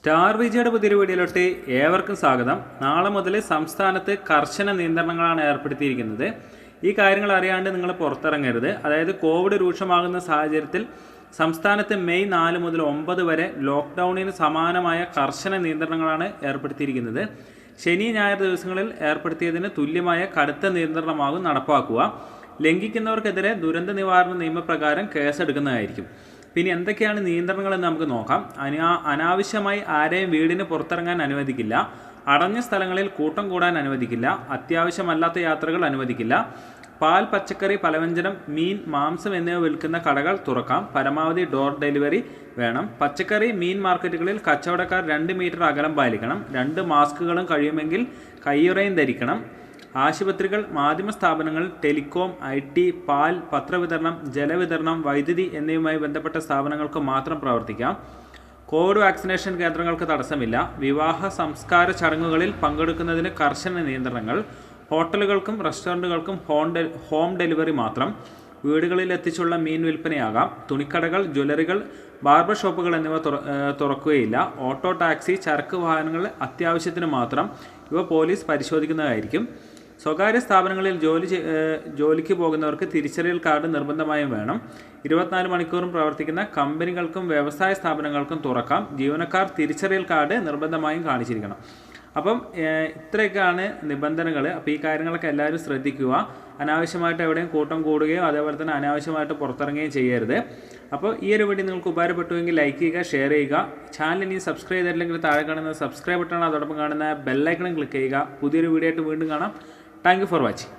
Star വിജയുടെ പുതിയൊരു വീഡിയോയിലോട്ട് ഏവർക്കും സ്വാഗതം. നാളെ മുതൽ സംസ്ഥാനത്ത് കർശന നിയന്ത്രണങ്ങളാണ് ഏർപ്പെടുത്തിയിരിക്കുന്നത്. ഈ കാര്യങ്ങൾ അറിയാണ്ട് നിങ്ങൾ പുറത്തിറങ്ങരുത്. അതായത് കോവിഡ് രൂക്ഷമാകുന്ന സാഹചര്യത്തിൽ സംസ്ഥാനത്ത് മെയ് 4 മുതൽ 9 വരെ ലോക്ക്ഡൗണിന് സമാനമായ കർശന നിയന്ത്രണങ്ങളാണ് ഏർപ്പെടുത്തിയിരിക്കുന്നത്. ശനി ഞായർ ദിവസങ്ങളിൽ ഏർപ്പെടുത്തിയതിന് തുല്യമായ കടുത്ത നിയന്ത്രണമാകും നടപ്പാക്കുക. ലംഘിക്കുന്നവർക്കെതിരെ ദുരന്ത നിവാരണ നിയമപ്രകാരം കേസെടുക്കുന്നതായിരിക്കും. പിന്നെ എന്തൊക്കെയാണ് നിയന്ത്രണങ്ങളെന്ന് നമുക്ക് നോക്കാം. അനാവശ്യമായി ആരെയും വീടിന് പുറത്തിറങ്ങാൻ അനുവദിക്കില്ല. അടഞ്ഞ സ്ഥലങ്ങളിൽ കൂട്ടം കൂടാൻ അനുവദിക്കില്ല. അത്യാവശ്യമല്ലാത്ത യാത്രകൾ അനുവദിക്കില്ല. പാൽ, പച്ചക്കറി, പലവ്യഞ്ജനം, മീൻ, മാംസം എന്നിവ വിൽക്കുന്ന കടകൾ തുറക്കാം. പരമാവധി ഡോർ ഡെലിവറി വേണം. പച്ചക്കറി, മീൻ മാർക്കറ്റുകളിൽ കച്ചവടക്കാർ 2 മീറ്റർ അകലം പാലിക്കണം. 2 മാസ്കുകളും കഴിയുമെങ്കിൽ കയ്യുറയും ധരിക്കണം. ആശുപത്രികൾ, മാധ്യമ സ്ഥാപനങ്ങൾ, ടെലികോം, IT, പാൽ, പത്രവിതരണം, ജലവിതരണം, വൈദ്യുതി എന്നിവയുമായി ബന്ധപ്പെട്ട സ്ഥാപനങ്ങൾക്ക് മാത്രം പ്രവർത്തിക്കാം. കോവിഡ് വാക്സിനേഷൻ കേന്ദ്രങ്ങൾക്ക് തടസ്സമില്ല. വിവാഹ സംസ്കാര ചടങ്ങുകളിൽ പങ്കെടുക്കുന്നതിന് കർശന നിയന്ത്രണങ്ങൾ. ഹോട്ടലുകൾക്കും റെസ്റ്റോറൻറ്റുകൾക്കും ഹോം ഡെലിവറി മാത്രം. വീടുകളിൽ എത്തിച്ചുള്ള മീൻ വിൽപ്പനയാകാം. തുണിക്കടകൾ, ജ്വല്ലറികൾ, ബാർബർ ഷോപ്പുകൾ എന്നിവ തുറക്കുകയില്ല. ഓട്ടോ, ടാക്സി, ചരക്ക് വാഹനങ്ങൾ അത്യാവശ്യത്തിന് മാത്രം. ഇവ പോലീസ് പരിശോധിക്കുന്നതായിരിക്കും. സ്വകാര്യ സ്ഥാപനങ്ങളിൽ ജോലിക്ക് പോകുന്നവർക്ക് തിരിച്ചറിയൽ കാർഡ് നിർബന്ധമായും വേണം. 24 മണിക്കൂറും പ്രവർത്തിക്കുന്ന കമ്പനികൾക്കും വ്യവസായ സ്ഥാപനങ്ങൾക്കും തുറക്കാം. ജീവനക്കാർ തിരിച്ചറിയൽ കാർഡ് നിർബന്ധമായും കാണിച്ചിരിക്കണം. അപ്പം ഇത്രയൊക്കെയാണ് നിബന്ധനകൾ. അപ്പോൾ ഈ കാര്യങ്ങളൊക്കെ എല്ലാവരും ശ്രദ്ധിക്കുക. അനാവശ്യമായിട്ട് എവിടെയും കൂട്ടം കൂടുകയോ അതേപോലെ തന്നെ അനാവശ്യമായിട്ട് പുറത്തിറങ്ങുകയും ചെയ്യരുത്. അപ്പോൾ ഈ ഒരു വീഡിയോ നിങ്ങൾക്ക് ഉപകാരപ്പെട്ടുവെങ്കിൽ ലൈക്ക് ചെയ്യുക, ഷെയർ ചെയ്യുക. ചാനൽ ഇനി സബ്സ്ക്രൈബ് ചെയ്തില്ലെങ്കിൽ താഴെ കാണുന്ന സബ്സ്ക്രൈബ് ബട്ടൺ, അതോടൊപ്പം കാണുന്ന ബെല്ലൈക്കണും ക്ലിക്ക് ചെയ്യുക. പുതിയൊരു വീഡിയോ ആയിട്ട് വീണ്ടും കാണാം. Thank you for watching.